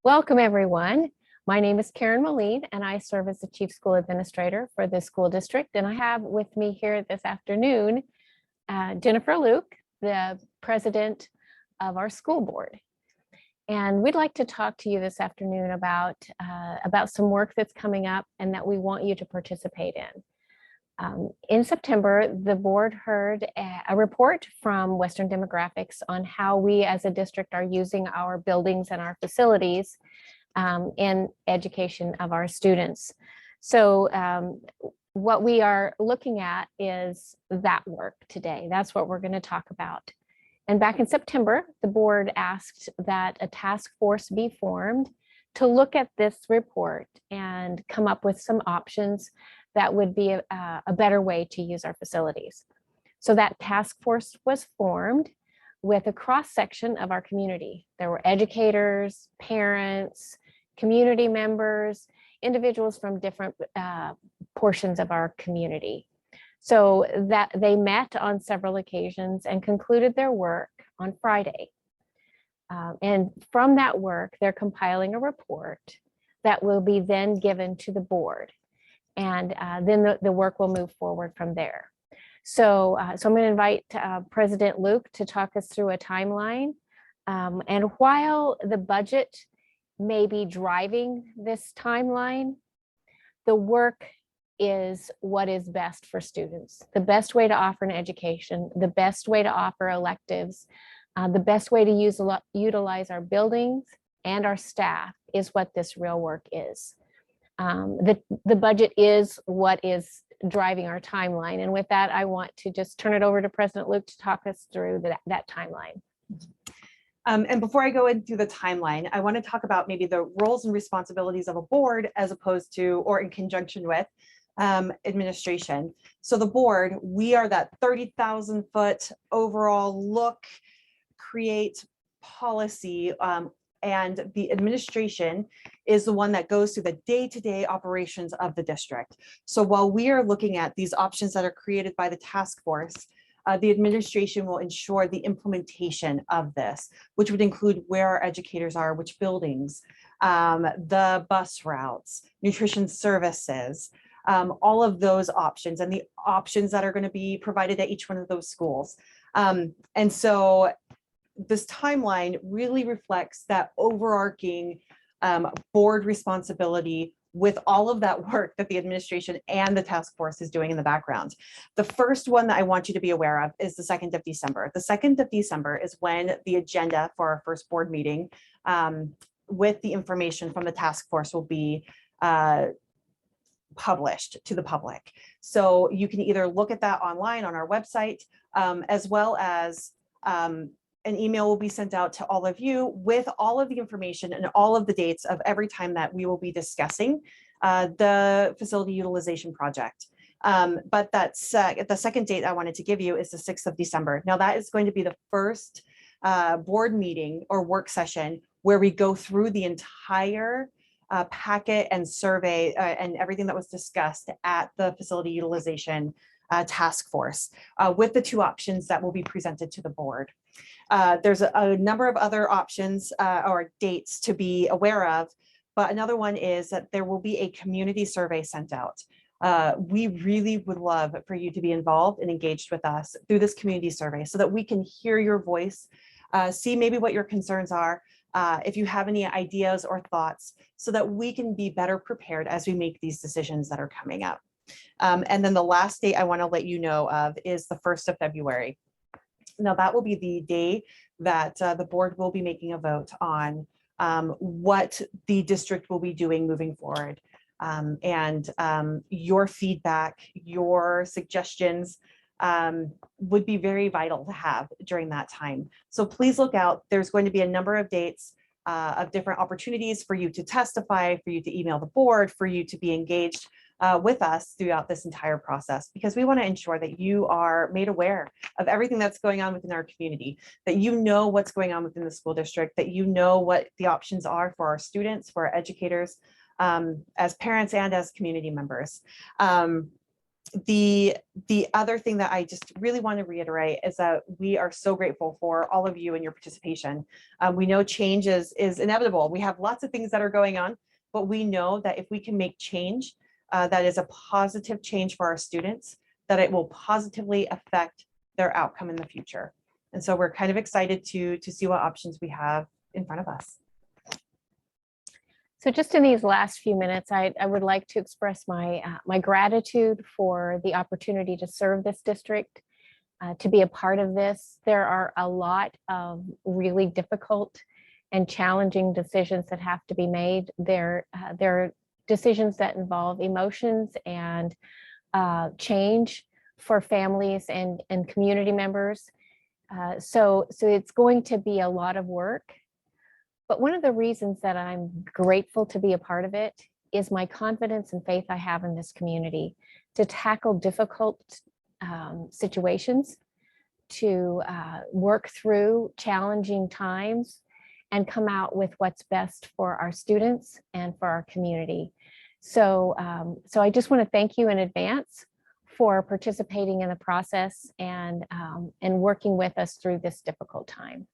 Welcome, everyone. My name is Karen Melin, and I serve as the Chief School Administrator for this school district. And I have with me here this afternoon, Jennifer Luke, the President of our school board. And we'd like to talk to you this afternoon about some work that's coming up and that we want you to participate in September, the board heard a report from Western Demographics on how we as a district are using our buildings and our facilities in education of our students. So what we are looking at is that work today. That's what we're going to talk about. And back in September, the board asked that a task force be formed to look at this report and come up with some options that would be a better way to use our facilities. So that task force was formed with a cross section of our community. There were educators, parents, community members, individuals from different portions of our community. So that they met on several occasions and concluded their work on Friday. And from that work, they're compiling a report that will be then given to the board. And then the work will move forward from there. So I'm going to invite President Luke to talk us through a timeline. And while the budget may be driving this timeline, the work is what is best for students, the best way to offer an education, the best way to offer electives, the best way to utilize our buildings and our staff is what this real work is. The budget is what is driving our timeline. And with that, I want to just turn it over to President Luke to talk us through that timeline. And before I go into the timeline, I want to talk about maybe the roles and responsibilities of a board as opposed to, or in conjunction with, administration. So the board, we are that 30,000 foot overall look, create policy, and the administration is the one that goes through the day-to-day operations of the district. So while we are looking at these options that are created by the task force, the administration will ensure the implementation of this, which would include where our educators are, which buildings, the bus routes, nutrition services, all of those options and the options that are going to be provided at each one of those schools. And so this timeline really reflects that overarching board responsibility with all of that work that the administration and the task force is doing in the background. The first one that I want you to be aware of is the 2nd of December. The 2nd of December is when the agenda for our first board meeting with the information from the task force will be published to the public. So you can either look at that online on our website, as well as an email will be sent out to all of you with all of the information and all of the dates of every time that we will be discussing the facility utilization project. But that's the second date I wanted to give you is the 6th of December. Now that is going to be the first board meeting or work session where we go through the entire packet and survey and everything that was discussed at the facility utilization task force with the two options that will be presented to the board. There's a number of other options or dates to be aware of, but another one is that there will be a community survey sent out. We really would love for you to be involved and engaged with us through this community survey so that we can hear your voice, see maybe what your concerns are, if you have any ideas or thoughts, so that we can be better prepared as we make these decisions that are coming up. And then the last date I want to let you know of is the 1st of February. Now that will be the day that the board will be making a vote on what the district will be doing moving forward. And your feedback, your suggestions would be very vital to have during that time. So please look out. There's going to be a number of dates of different opportunities for you to testify, for you to email the board, for you to be engaged with us throughout this entire process, because we want to ensure that you are made aware of everything that's going on within our community, that you know what's going on within the school district, that you know what the options are for our students, for our educators, as parents and as community members. the other thing that I just really want to reiterate is that we are so grateful for all of you and your participation. We know change is inevitable. We have lots of things that are going on, but we know that if we can make change that is a positive change for our students, that it will positively affect their outcome in the future. And so we're kind of excited to see what options we have in front of us. So just in these last few minutes, I would like to express my gratitude for the opportunity to serve this district, to be a part of this. There are a lot of really difficult and challenging decisions that have to be made. There are decisions that involve emotions and change for families and community members. So it's going to be a lot of work. But one of the reasons that I'm grateful to be a part of it is my confidence and faith I have in this community to tackle difficult situations, to work through challenging times and come out with what's best for our students and for our community. So I just want to thank you in advance for participating in the process and working with us through this difficult time.